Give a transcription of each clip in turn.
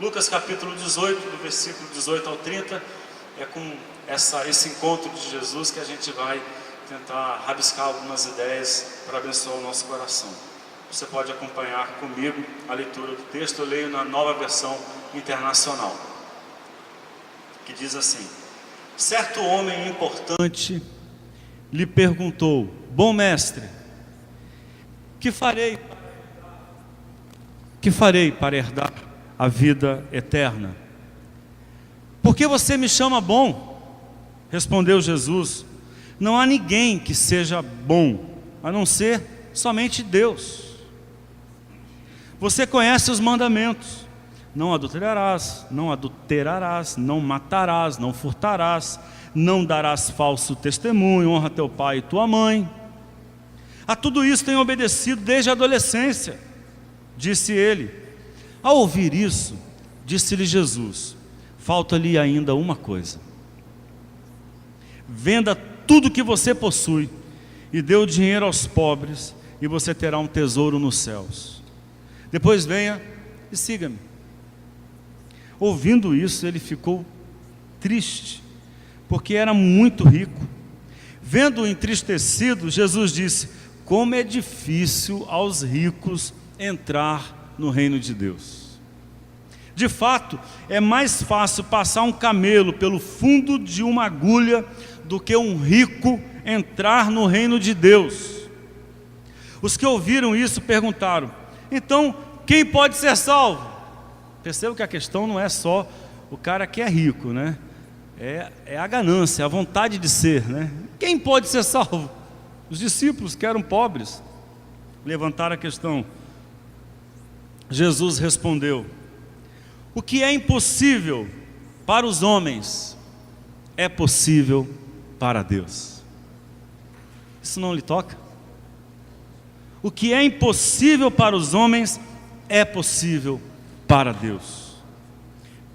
Lucas capítulo 18, do versículo 18 ao 30, é com esse encontro de Jesus que a gente vai tentar rabiscar algumas ideias para abençoar o nosso coração. Você pode acompanhar comigo a leitura do texto. Eu leio na Nova Versão Internacional, que diz assim: certo homem importante lhe perguntou: bom mestre, que farei para herdar a vida eterna? Por que você me chama bom? Respondeu Jesus: não há ninguém que seja bom, a não ser somente Deus. Você conhece os mandamentos: não adulterarás, não adulterarás, não matarás, não furtarás, não darás falso testemunho, honra teu pai e tua mãe. A tudo isso tenho obedecido desde a adolescência, disse ele. Ao ouvir isso, disse-lhe Jesus: falta-lhe ainda uma coisa. Venda tudo que você possui e dê o dinheiro aos pobres, e você terá um tesouro nos céus. Depois venha e siga-me. Ouvindo isso, ele ficou triste, porque era muito rico. Vendo-o entristecido, Jesus disse: como é difícil aos ricos entrar no reino de Deus. De fato, é mais fácil passar um camelo pelo fundo de uma agulha do que um rico entrar no reino de Deus. Os que ouviram isso perguntaram: então, quem pode ser salvo? Perceba que a questão não é só o cara que é rico, né? É a ganância, a vontade de ser, né? Quem pode ser salvo? Os discípulos, que eram pobres, levantaram a questão. Jesus respondeu: o que é impossível para os homens é possível para Deus. Isso não lhe toca? O que é impossível para os homens é possível para Deus.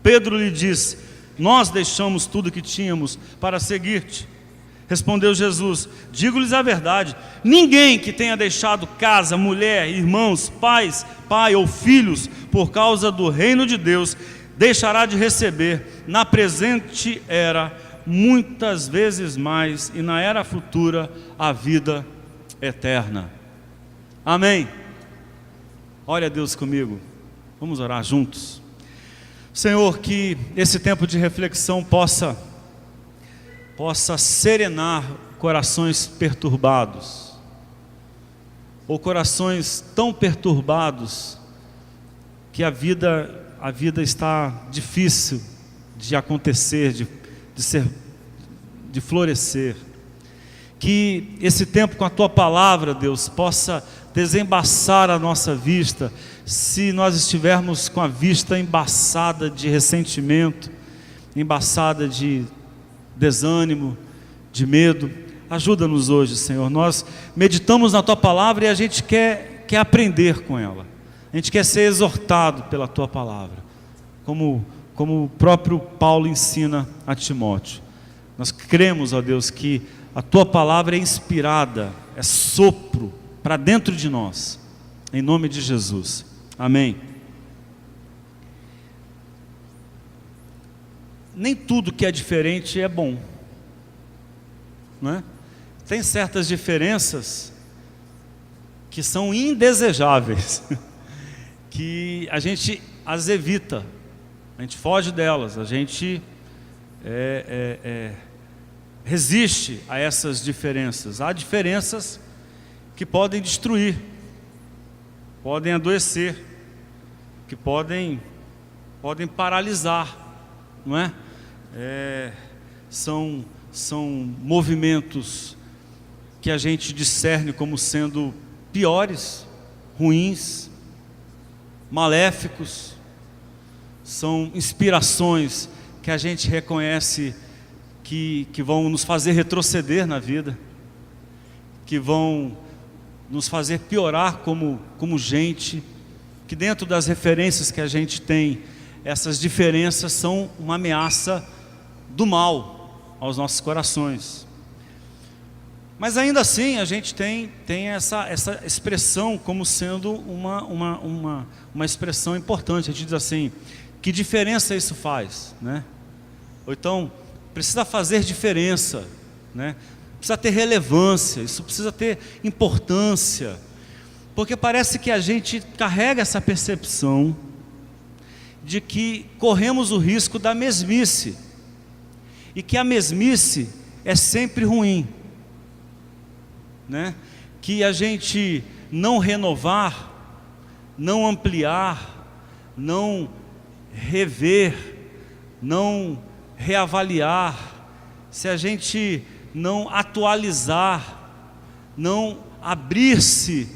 Pedro lhe disse: nós deixamos tudo que tínhamos para seguir-te. Respondeu Jesus: digo-lhes a verdade, ninguém que tenha deixado casa, mulher, irmãos, pai ou filhos, por causa do reino de Deus, deixará de receber na presente era muitas vezes mais, e na era futura a vida eterna. Amém? Olha Deus comigo, vamos orar juntos. Senhor, que esse tempo de reflexão possa serenar corações perturbados, ou corações tão perturbados que a vida está difícil de acontecer, de florescer. Que esse tempo com a Tua Palavra, Deus, possa desembaçar a nossa vista. Se nós estivermos com a vista embaçada de ressentimento, embaçada de desânimo, de medo, ajuda-nos hoje, Senhor. Nós meditamos na Tua Palavra e a gente quer aprender com ela. A gente quer ser exortado pela Tua Palavra, como o próprio Paulo ensina a Timóteo. Nós cremos, ó Deus, que a Tua Palavra é inspirada, é sopro para dentro de nós, em nome de Jesus, amém. Nem tudo que é diferente é bom, não é? Tem certas diferenças que são indesejáveis, que a gente as evita, a gente foge delas, a gente resiste a essas diferenças. Há diferenças que podem destruir, podem adoecer, que podem paralisar, não é? São movimentos que a gente discerne como sendo piores, ruins, maléficos. São inspirações que a gente reconhece que vão nos fazer retroceder na vida, que vão nos fazer piorar como gente, que dentro das referências que a gente tem, essas diferenças são uma ameaça do mal aos nossos corações. Mas ainda assim a gente tem essa expressão como sendo uma expressão importante. A gente diz assim: Que diferença isso faz, né? Ou então, precisa fazer diferença, né? Precisa ter relevância, isso precisa ter importância, porque parece que a gente carrega essa percepção de que corremos o risco da mesmice, e que a mesmice é sempre ruim, né? Que a gente não renovar, não ampliar, não rever, não reavaliar, se a gente não atualizar, não abrir-se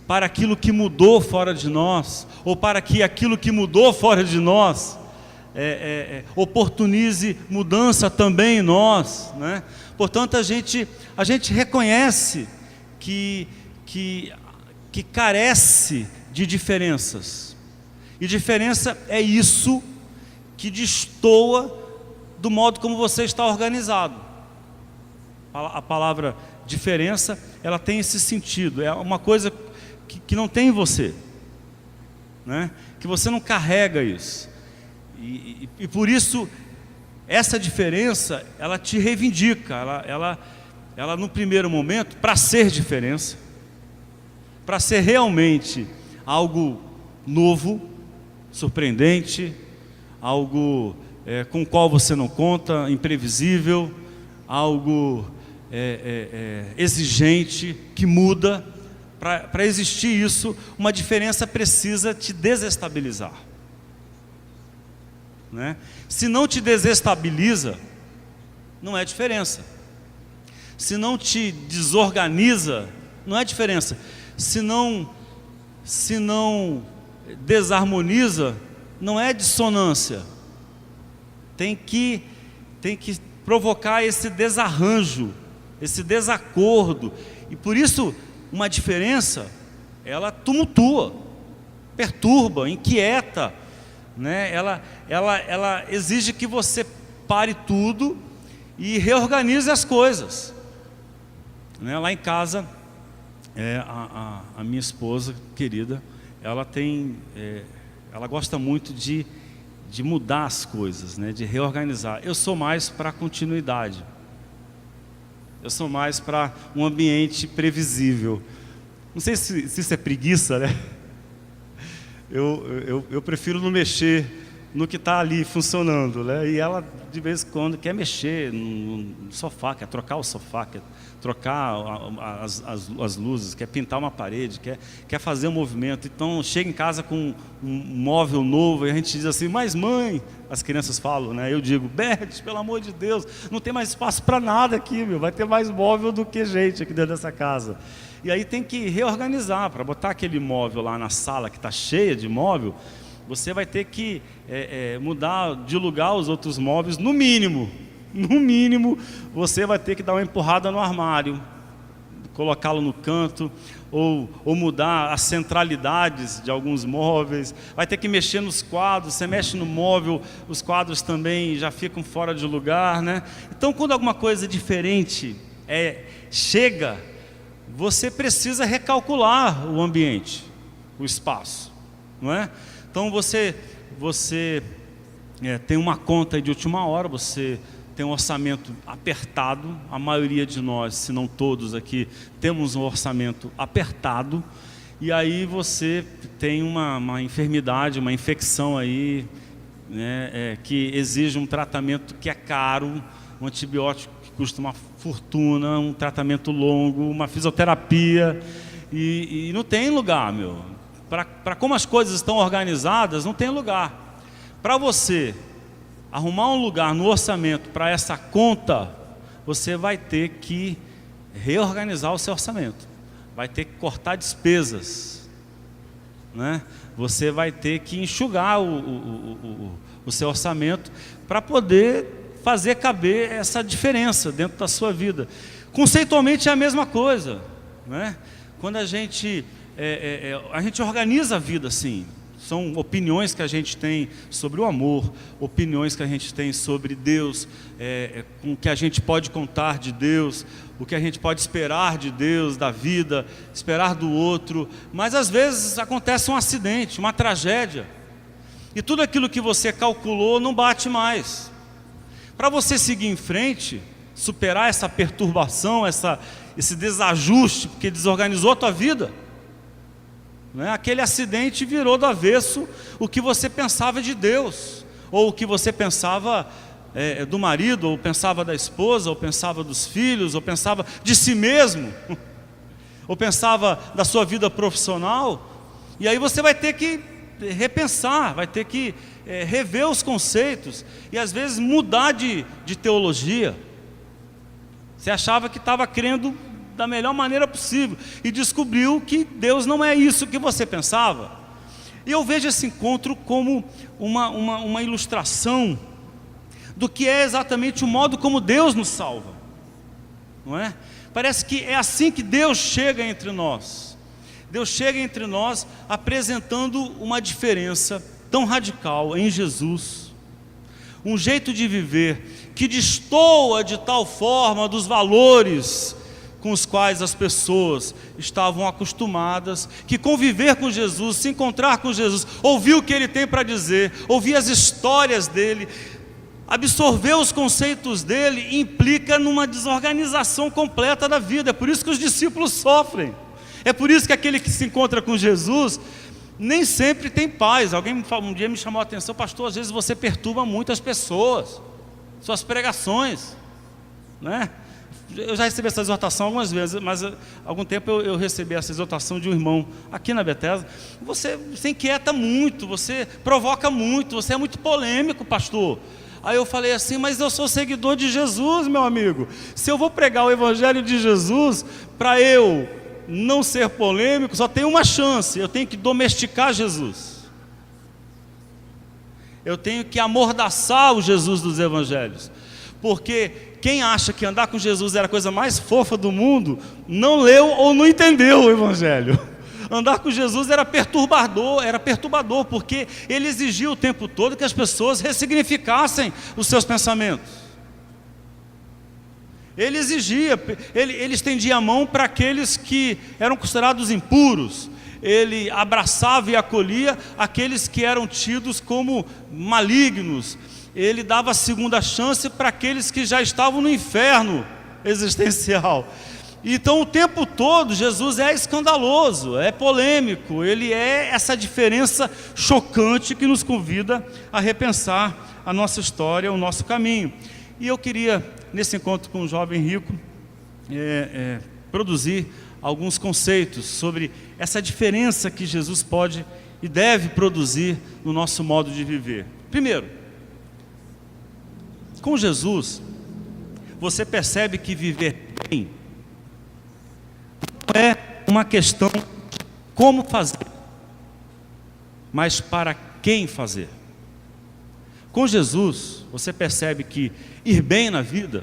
para aquilo que mudou fora de nós, ou para que aquilo que mudou fora de nós oportunize mudança também em nós, né? Portanto, a gente reconhece que carece de diferenças, e diferença é isso que destoa do modo como você está organizado. A palavra diferença, ela tem esse sentido, é uma coisa que não tem em você, né? Que você não carrega isso, e por isso essa diferença, ela te reivindica, ela no primeiro momento, para ser diferença, para ser realmente algo novo, surpreendente, algo com o qual você não conta, imprevisível, algo exigente, que muda. Para existir isso, uma diferença precisa te desestabilizar, né? Se não te desestabiliza, não é diferença. Se não te desorganiza, não é diferença. Se não desarmoniza, não é dissonância. Tem que provocar esse desarranjo, esse desacordo. E por isso, uma diferença, ela tumultua, perturba, inquieta, né? Ela exige que você pare tudo e reorganize as coisas, né? Lá em casa, a minha esposa querida, ela gosta muito de mudar as coisas, né? De reorganizar. Eu sou mais para continuidade. Eu sou mais para um ambiente previsível. Não sei se isso é preguiça, né? Eu prefiro não mexer no que está ali funcionando, né? E ela, de vez em quando, quer mexer no sofá, quer trocar o sofá, quer trocar as luzes, quer pintar uma parede, quer fazer um movimento. Então, chega em casa com um móvel novo e a gente diz assim: mas mãe, as crianças falam, né? Eu digo: Bert, pelo amor de Deus, não tem mais espaço para nada aqui, meu. Vai ter mais móvel do que gente aqui dentro dessa casa. E aí tem que reorganizar, para botar aquele móvel lá na sala que está cheia de móvel. Você vai ter que mudar de lugar os outros móveis, no mínimo. No mínimo, você vai ter que dar uma empurrada no armário, colocá-lo no canto, ou mudar as centralidades de alguns móveis. Vai ter que mexer nos quadros. Você mexe no móvel, os quadros também já ficam fora de lugar, né? Então, quando alguma coisa diferente chega, você precisa recalcular o ambiente, o espaço, não é? Então você tem uma conta de última hora, você tem um orçamento apertado. A maioria de nós, se não todos aqui, temos um orçamento apertado. E aí você tem uma enfermidade, uma infecção aí, né, que exige um tratamento que é caro, um antibiótico que custa uma fortuna, um tratamento longo, uma fisioterapia, e não tem lugar, meu. Para como as coisas estão organizadas, não tem lugar. Para você arrumar um lugar no orçamento para essa conta, você vai ter que reorganizar o seu orçamento, vai ter que cortar despesas, né? Você vai ter que enxugar o seu orçamento para poder fazer caber essa diferença dentro da sua vida. Conceitualmente é a mesma coisa, né? Quando a gente organiza a vida assim. São opiniões que a gente tem sobre o amor, opiniões que a gente tem sobre Deus, com o que a gente pode contar de Deus, o que a gente pode esperar de Deus, da vida, esperar do outro. Mas às vezes acontece um acidente, uma tragédia, E tudo aquilo que você calculou não bate mais. Para você seguir em frente, superar essa perturbação, esse desajuste, porque desorganizou a tua vida, né? Aquele acidente virou do avesso o que você pensava de Deus, ou o que você pensava do marido, ou pensava da esposa, ou pensava dos filhos, ou pensava de si mesmo, ou pensava da sua vida profissional. E aí você vai ter que repensar, vai ter que rever os conceitos, e às vezes mudar de teologia. Você achava que estava crendo da melhor maneira possível, e descobriu que Deus não é isso que você pensava. E eu vejo esse encontro como uma ilustração do que é exatamente o modo como Deus nos salva, não é? Parece que é assim que Deus chega entre nós. Deus chega entre nós apresentando uma diferença tão radical em Jesus, um jeito de viver que destoa de tal forma dos valores com os quais as pessoas estavam acostumadas, que conviver com Jesus, se encontrar com Jesus, ouvir o que Ele tem para dizer, ouvir as histórias dEle, absorver os conceitos dEle, implica numa desorganização completa da vida. É por isso que os discípulos sofrem. É por isso que aquele que se encontra com Jesus nem sempre tem paz. Alguém um dia me chamou a atenção: pastor, às vezes você perturba muito as pessoas, suas pregações, né? Eu já recebi essa exortação algumas vezes, mas há algum tempo eu recebi essa exortação de um irmão aqui na Bethesda: você inquieta muito, você provoca muito, você é muito polêmico, pastor. Aí eu falei assim: mas eu sou seguidor de Jesus, meu amigo. Se eu vou pregar o evangelho de Jesus, para eu não ser polêmico, só tem uma chance: eu tenho que domesticar Jesus, eu tenho que amordaçar o Jesus dos evangelhos. Porque quem acha que andar com Jesus era a coisa mais fofa do mundo, não leu ou não entendeu o evangelho. Andar com Jesus era perturbador, porque ele exigia o tempo todo que as pessoas ressignificassem os seus pensamentos. Ele exigia, ele estendia a mão para aqueles que eram considerados impuros. Ele abraçava e acolhia aqueles que eram tidos como malignos. Ele dava a segunda chance para aqueles que já estavam no inferno existencial. Então o tempo todo Jesus é escandaloso, é polêmico, ele é essa diferença chocante que nos convida a repensar a nossa história, o nosso caminho. E eu queria, nesse encontro com o jovem rico, produzir alguns conceitos sobre essa diferença que Jesus pode e deve produzir no nosso modo de viver. Primeiro, com Jesus, você percebe que viver bem não é uma questão de como fazer, mas para quem fazer. Com Jesus, você percebe que ir bem na vida,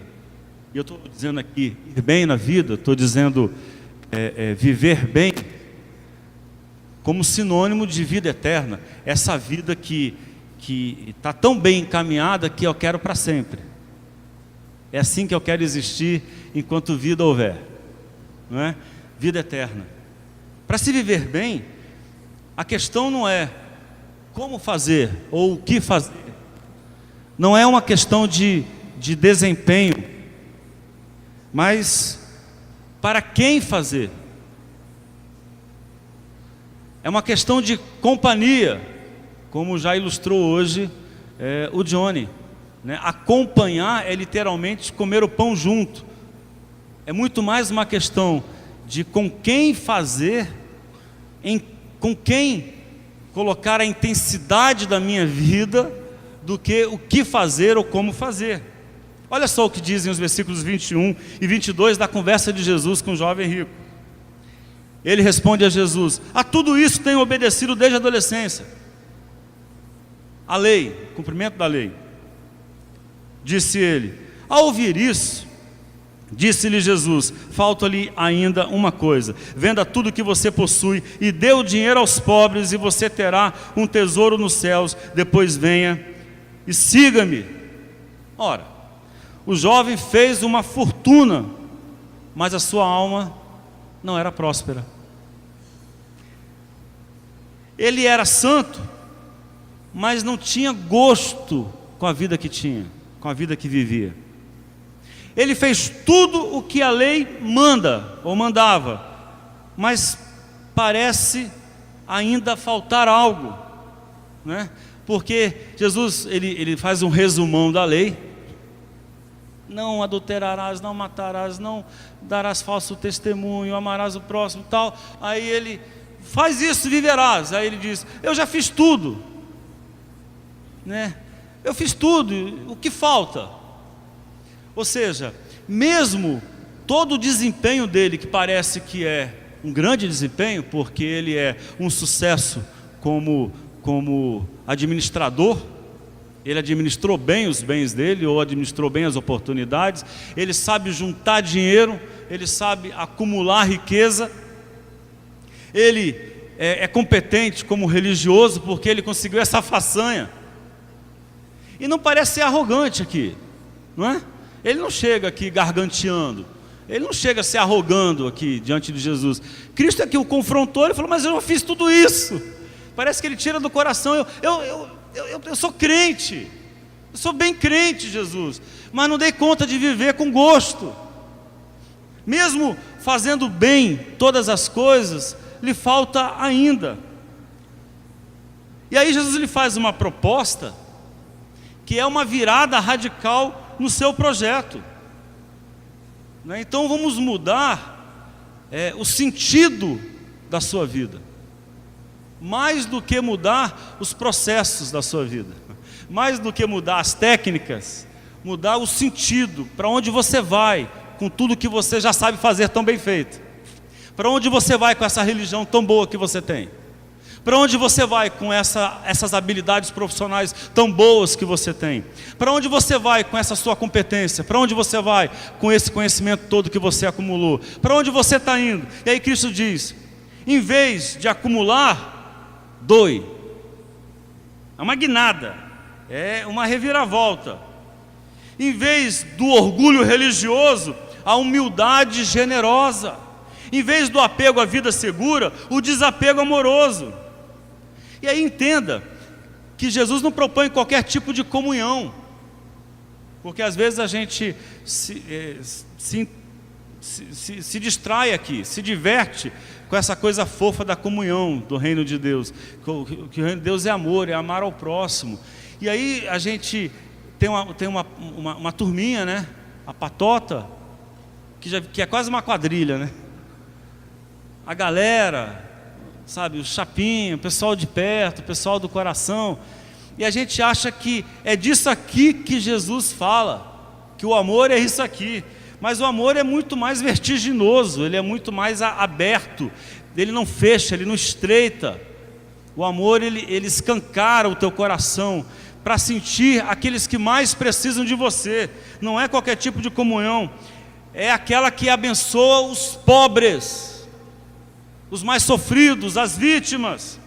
e eu estou dizendo aqui, ir bem na vida, estou dizendo viver bem, como sinônimo de vida eterna, essa vida que está tão bem encaminhada que eu quero para sempre. É assim que eu quero existir enquanto vida houver, não é? Vida eterna. Para se viver bem, a questão não é como fazer ou o que fazer, não é uma questão de desempenho, mas para quem fazer. É uma questão de companhia, como já ilustrou hoje o Johnny, né? Acompanhar é literalmente comer o pão junto. É muito mais uma questão de com quem fazer, com quem colocar a intensidade da minha vida, do que o que fazer ou como fazer. Olha só o que dizem os versículos 21 e 22 da conversa de Jesus com o jovem rico. Ele responde a Jesus: a tudo isso tenho obedecido desde a adolescência. A lei, cumprimento da lei. Disse ele. Ao ouvir isso, disse-lhe Jesus: falta-lhe ainda uma coisa. Venda tudo que você possui e dê o dinheiro aos pobres, e você terá um tesouro nos céus. Depois venha e siga-me. Ora, o jovem fez uma fortuna, mas a sua alma não era próspera. Ele era santo, mas não tinha gosto com a vida que tinha, com a vida que vivia. Ele fez tudo o que a lei manda, ou mandava, mas parece ainda faltar algo, né? Porque Jesus, ele faz um resumão da lei: não adulterarás, não matarás, não darás falso testemunho, amarás o próximo, tal. Aí ele faz isso e viverás. Aí ele diz: eu já fiz tudo, né? Eu fiz tudo, o que falta? Ou seja, mesmo todo o desempenho dele, que parece que é um grande desempenho, porque ele é um sucesso como administrador, ele administrou bem os bens dele, ou administrou bem as oportunidades, ele sabe juntar dinheiro, ele sabe acumular riqueza, ele é competente como religioso, porque ele conseguiu essa façanha, e não parece ser arrogante aqui, não é? Ele não chega aqui garganteando, ele não chega se arrogando aqui diante de Jesus. Cristo é que o confrontou, ele falou: mas eu já fiz tudo isso. Parece que ele tira do coração: eu sou crente, eu sou bem crente, Jesus, mas não dei conta de viver com gosto. Mesmo fazendo bem todas as coisas, lhe falta ainda. E aí Jesus lhe faz uma proposta, que é uma virada radical no seu projeto, né? Então vamos mudar o sentido da sua vida, mais do que mudar os processos da sua vida, mais do que mudar as técnicas, mudar o sentido, para onde você vai com tudo que você já sabe fazer tão bem feito, para onde você vai com essa religião tão boa que você tem, para onde você vai com essas habilidades profissionais tão boas que você tem, para onde você vai com essa sua competência, para onde você vai com esse conhecimento todo que você acumulou, para onde você está indo? E aí Cristo diz: em vez de acumular, doe. É uma guinada, é uma reviravolta. Em vez do orgulho religioso, a humildade generosa. Em vez do apego à vida segura, o desapego amoroso. E aí entenda que Jesus não propõe qualquer tipo de comunhão, porque às vezes a gente se distrai aqui, se diverte com essa coisa fofa da comunhão do reino de Deus, que o reino de Deus é amor, é amar ao próximo. E aí a gente tem uma turminha, né? A patota, que é quase uma quadrilha, né? A galera, sabe, o chapinho, o pessoal de perto, o pessoal do coração, e a gente acha que é disso aqui que Jesus fala, que o amor é isso aqui. Mas o amor é muito mais vertiginoso, ele é muito mais aberto, ele não fecha, ele não estreita. O amor, ele escancara o teu coração para sentir aqueles que mais precisam de você. Não é qualquer tipo de comunhão, é aquela que abençoa os pobres, os mais sofridos, as vítimas.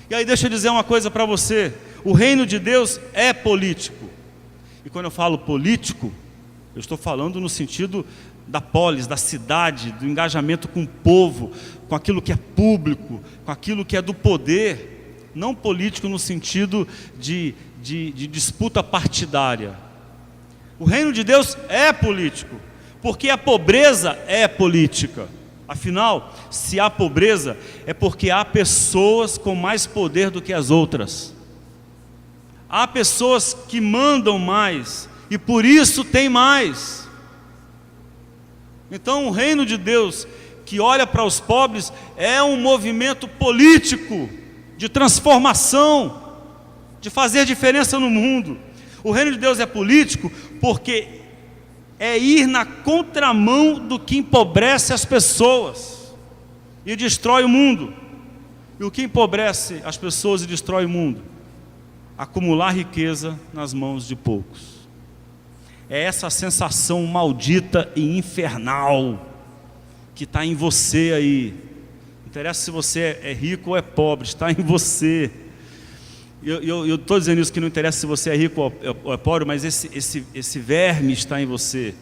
E aí deixa eu dizer uma coisa para você: o reino de Deus é político. E quando eu falo político, eu estou falando no sentido da polis, da cidade, do engajamento com o povo, com aquilo que é público, com aquilo que é do poder. Não político no sentido de disputa partidária. O reino de Deus é político, porque a pobreza é política. Afinal, se há pobreza, é porque há pessoas com mais poder do que as outras. Há pessoas que mandam mais, e por isso tem mais. Então o reino de Deus, que olha para os pobres, é um movimento político, de transformação, de fazer diferença no mundo. O reino de Deus é político porque é ir na contramão do que empobrece as pessoas e destrói o mundo. E o que empobrece as pessoas e destrói o mundo? Acumular riqueza nas mãos de poucos. É essa sensação maldita e infernal que está em você aí. Não interessa se você é rico ou é pobre, está em você. Eu estou dizendo isso, que não interessa se você é rico ou é pobre, mas esse verme está em você,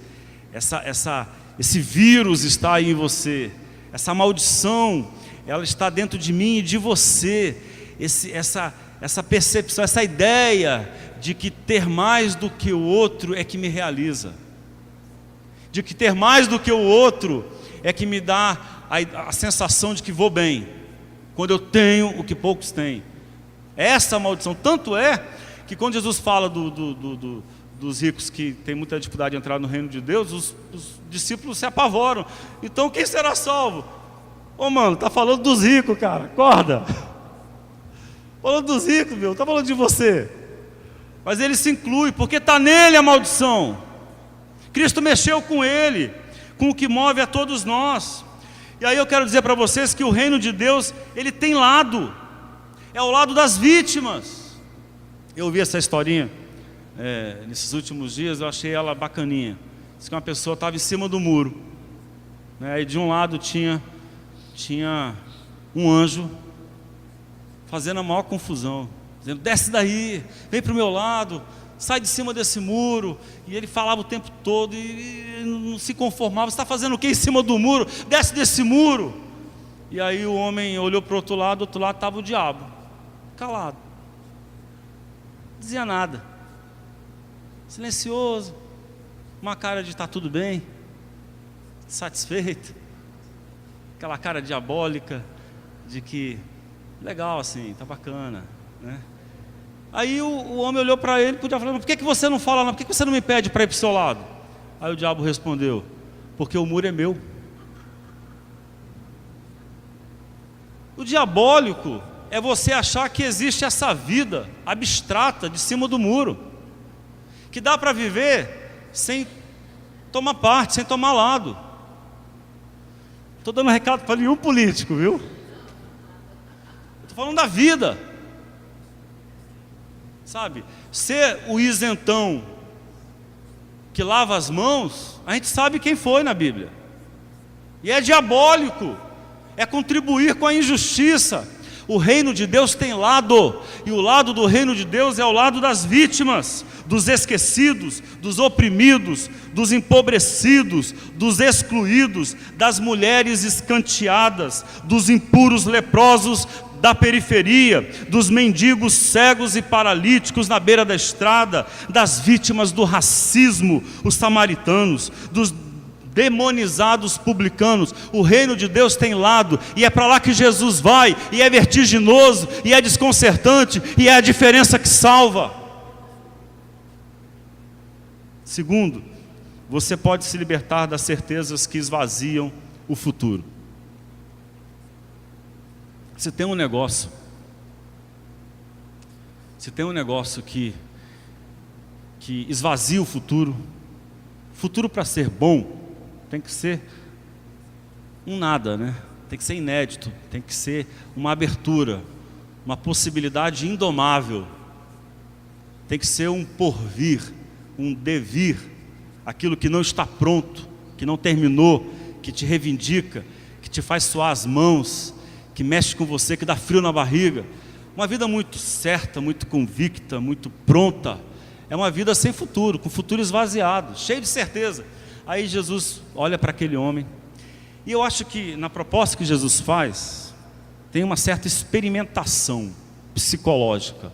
esse vírus está aí em você, essa maldição, ela está dentro de mim e de você, essa percepção, essa ideia de que ter mais do que o outro é que me realiza, de que ter mais do que o outro é que me dá a sensação de que vou bem, quando eu tenho o que poucos têm. Essa maldição, tanto é que quando Jesus fala dos ricos que tem muita dificuldade de entrar no reino de Deus, os discípulos se apavoram. Então quem será salvo? Ô mano, tá falando dos ricos, cara, acorda. Falando dos ricos, meu, tá falando de você. Mas ele se inclui, porque está nele a maldição. Cristo mexeu com ele, com o que move a todos nós. E aí eu quero dizer para vocês que o reino de Deus, ele tem lado, é o lado das vítimas. Eu ouvi essa historinha nesses últimos dias, eu achei ela bacaninha. Diz que uma pessoa estava em cima do muro, né, e de um lado tinha um anjo fazendo a maior confusão, dizendo: desce daí, vem para o meu lado, sai de cima desse muro. E ele falava o tempo todo e não se conformava. Você está fazendo o que em cima do muro? Desce desse muro. E aí o homem olhou para o outro lado estava o diabo, calado, não dizia nada, silencioso, uma cara de está tudo bem, satisfeito, aquela cara diabólica de que legal assim, tá bacana, né? Aí o homem olhou para ele, podia falar: por que você não fala não? Por que você não me pede para ir para o seu lado? Aí o diabo respondeu: porque o muro é meu. O diabólico é você achar que existe essa vida abstrata de cima do muro, que dá para viver sem tomar parte, sem tomar lado. Estou dando recado para nenhum político, viu? Estou falando da vida. Sabe, ser o isentão que lava as mãos, a gente sabe quem foi na Bíblia. E é diabólico, é contribuir com a injustiça. O reino de Deus tem lado, e o lado do reino de Deus é o lado das vítimas, dos esquecidos, dos oprimidos, dos empobrecidos, dos excluídos, das mulheres escanteadas, dos impuros leprosos da periferia, dos mendigos cegos e paralíticos na beira da estrada, das vítimas do racismo, os samaritanos, dos demonizados publicanos. O reino de Deus tem lado, e é para lá que Jesus vai, e é vertiginoso, e é desconcertante, e é a diferença que salva. Segundo, você pode se libertar das certezas que esvaziam o futuro. Se tem um negócio que esvazia o futuro para ser bom, tem que ser um nada, né? Tem que ser inédito, tem que ser uma abertura, uma possibilidade indomável, tem que ser um porvir, um devir, aquilo que não está pronto, que não terminou, que te reivindica, que te faz suar as mãos, que mexe com você, que dá frio na barriga. Uma vida muito certa, muito convicta, muito pronta, é uma vida sem futuro, com futuro esvaziado, cheio de certeza. Aí Jesus olha para aquele homem, e eu acho que na proposta que Jesus faz, tem uma certa experimentação psicológica,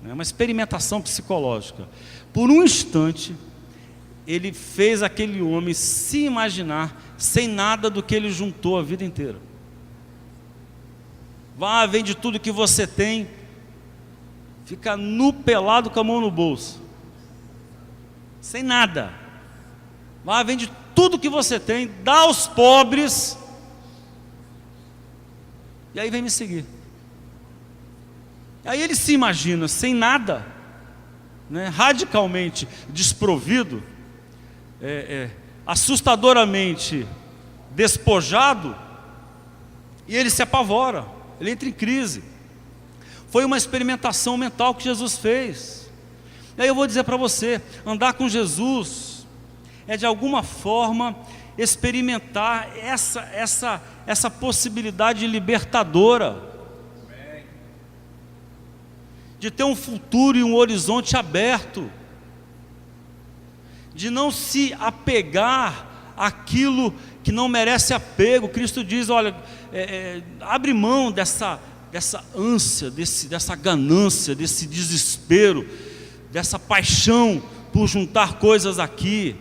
né? Uma experimentação psicológica. Por um instante, ele fez aquele homem se imaginar sem nada do que ele juntou a vida inteira. Vá, vende tudo que você tem, fica nu, pelado, com a mão no bolso, sem nada. Vá, vende tudo que você tem, dá aos pobres, e aí vem me seguir. Aí ele se imagina sem nada, né, radicalmente desprovido, assustadoramente despojado, e ele se apavora. Ele entra em crise. Foi uma experimentação mental que Jesus fez. E aí eu vou dizer para você, andar com Jesus é de alguma forma experimentar essa possibilidade libertadora, de ter um futuro e um horizonte aberto, de não se apegar àquilo que não merece apego. Cristo diz: olha, abre mão ânsia, dessa ganância, desse desespero, dessa paixão por juntar coisas aqui,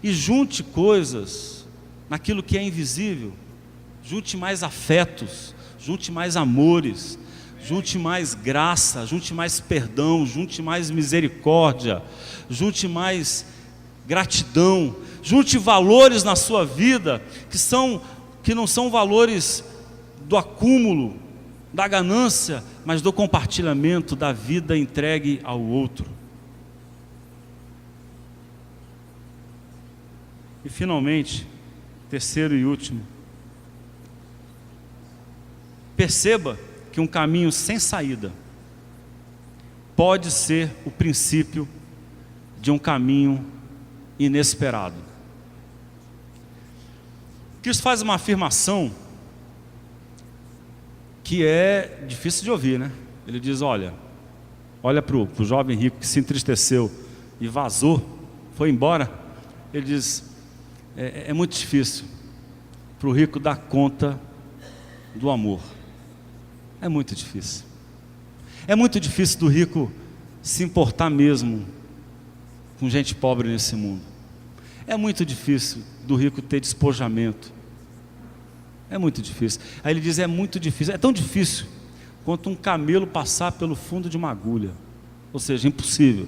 e junte coisas naquilo que é invisível, junte mais afetos, junte mais amores, junte mais graça, junte mais perdão, junte mais misericórdia, junte mais gratidão, junte valores na sua vida que não são valores do acúmulo, da ganância, mas do compartilhamento da vida entregue ao outro. E finalmente, terceiro e último, perceba que um caminho sem saída pode ser o princípio de um caminho inesperado. Cristo faz uma afirmação que é difícil de ouvir, né? Ele diz, olha para o jovem rico que se entristeceu e vazou, foi embora. Ele diz, é muito difícil para o rico dar conta do amor. É muito difícil. É muito difícil do rico se importar mesmo com gente pobre nesse mundo. É muito difícil do rico ter despojamento. É muito difícil. Aí ele diz, é muito difícil. É tão difícil quanto um camelo passar pelo fundo de uma agulha. Ou seja, impossível.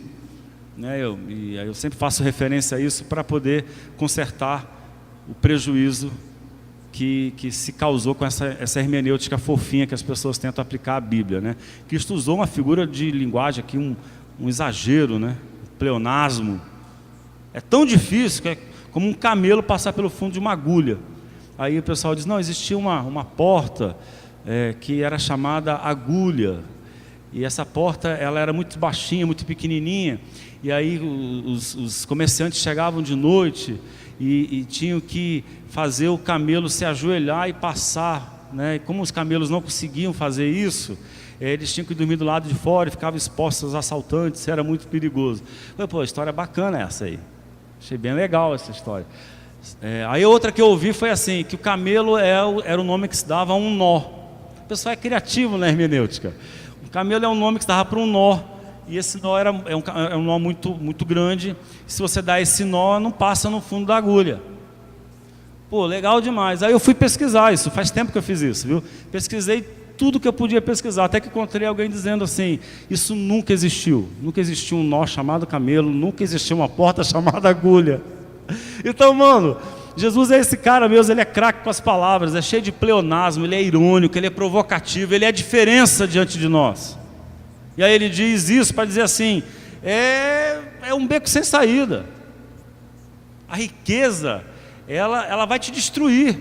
E aí eu sempre faço referência a isso para poder consertar o prejuízo que se causou com essa hermenêutica fofinha que as pessoas tentam aplicar à Bíblia, né? Cristo usou uma figura de linguagem aqui, um exagero, né? Um pleonasmo. É tão difícil que é como um camelo passar pelo fundo de uma agulha. Aí o pessoal diz, não, existia uma porta que era chamada agulha, e essa porta ela era muito baixinha, muito pequenininha, e aí os comerciantes chegavam de noite e tinham que fazer o camelo se ajoelhar e passar, né? E como os camelos não conseguiam fazer isso, eles tinham que dormir do lado de fora e ficavam expostos aos assaltantes, era muito perigoso. Falei, história bacana essa aí, achei bem legal essa história. Aí outra que eu ouvi foi assim, que o camelo era o nome que se dava a um nó. O pessoal é criativo na hermenêutica. O camelo é um nome que se dava para um nó, e esse nó é um nó muito, muito grande, e se você dá esse nó, não passa no fundo da agulha. Pô, legal demais. Aí eu fui pesquisar isso, faz tempo que eu fiz isso, viu? Pesquisei tudo que eu podia pesquisar, até que encontrei alguém dizendo assim, isso nunca existiu um nó chamado camelo, nunca existiu uma porta chamada agulha. Então, mano, Jesus é esse cara mesmo, ele é craque com as palavras, é cheio de pleonasmo, ele é irônico, ele é provocativo, ele é a diferença diante de nós. E aí ele diz isso para dizer assim, é um beco sem saída. A riqueza, ela vai te destruir.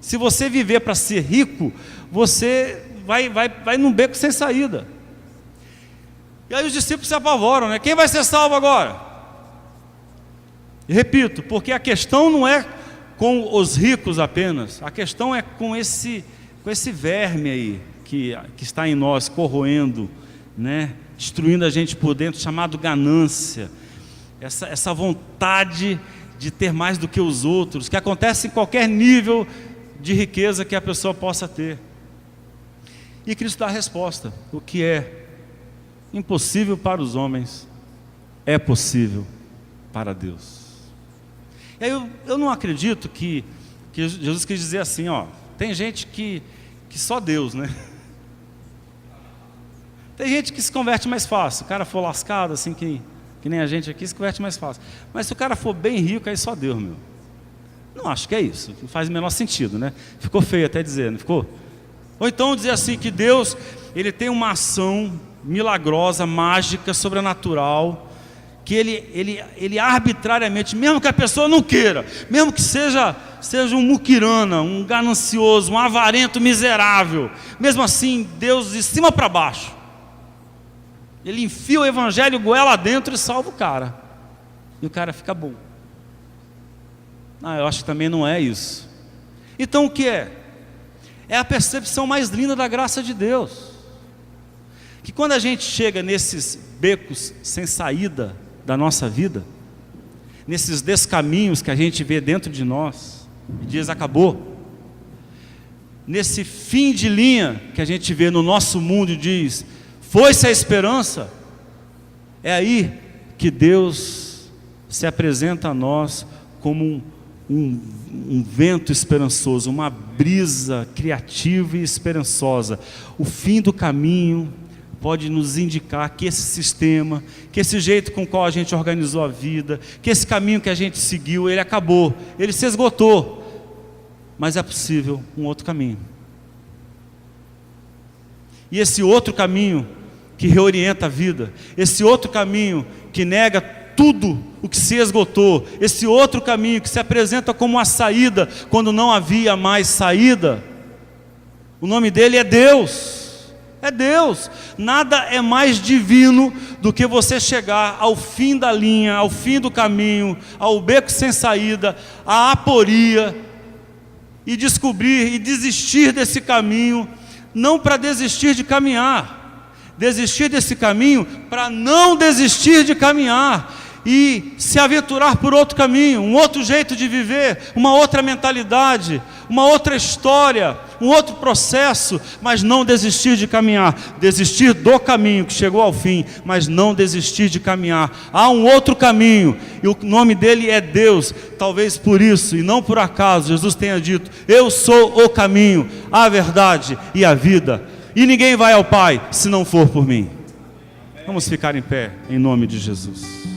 Se você viver para ser rico, você vai num beco sem saída. E aí os discípulos se apavoram, né? Quem vai ser salvo agora? E repito, porque a questão não é com os ricos apenas, a questão é com esse verme aí que está em nós, corroendo, né? Destruindo a gente por dentro, chamado ganância, essa vontade de ter mais do que os outros, que acontece em qualquer nível de riqueza que a pessoa possa ter. E Cristo dá a resposta, o que é impossível para os homens, é possível para Deus. E aí eu não acredito que Jesus quis dizer assim, tem gente que só Deus, né? Tem gente que se converte mais fácil, o cara for lascado, assim, que nem a gente aqui, se converte mais fácil. Mas se o cara for bem rico, aí só Deus, meu. Não acho que é isso, não faz o menor sentido, né? Ficou feio até dizer, não ficou? Ou então dizer assim, que Deus, ele tem uma ação milagrosa, mágica, sobrenatural, que ele arbitrariamente, mesmo que a pessoa não queira, mesmo que seja um muquirana, um ganancioso, um avarento miserável, mesmo assim, Deus de cima para baixo, ele enfia o evangelho goela dentro e salva o cara, e o cara fica bom. Eu acho que também não é isso. Então o que é? É a percepção mais linda da graça de Deus, que quando a gente chega nesses becos sem saída da nossa vida, nesses descaminhos que a gente vê dentro de nós, e diz, acabou, nesse fim de linha que a gente vê no nosso mundo e diz, foi-se a esperança, é aí que Deus se apresenta a nós como um vento esperançoso, uma brisa criativa e esperançosa. O fim do caminho pode nos indicar que esse sistema, que esse jeito com o qual a gente organizou a vida, que esse caminho que a gente seguiu, ele acabou, ele se esgotou, mas é possível um outro caminho. E esse outro caminho que reorienta a vida, esse outro caminho que nega tudo o que se esgotou, esse outro caminho que se apresenta como uma saída quando não havia mais saída, o nome dele é Deus. É Deus. Nada é mais divino do que você chegar ao fim da linha, ao fim do caminho, ao beco sem saída, à aporia, e descobrir e desistir desse caminho, não para desistir de caminhar, desistir desse caminho para não desistir de caminhar, e se aventurar por outro caminho, um outro jeito de viver, uma outra mentalidade, uma outra história, um outro processo, mas não desistir de caminhar, desistir do caminho que chegou ao fim, mas não desistir de caminhar. Há um outro caminho, e o nome dele é Deus. Talvez por isso, e não por acaso, Jesus tenha dito, eu sou o caminho, a verdade e a vida, e ninguém vai ao Pai se não for por mim. Vamos ficar em pé, em nome de Jesus.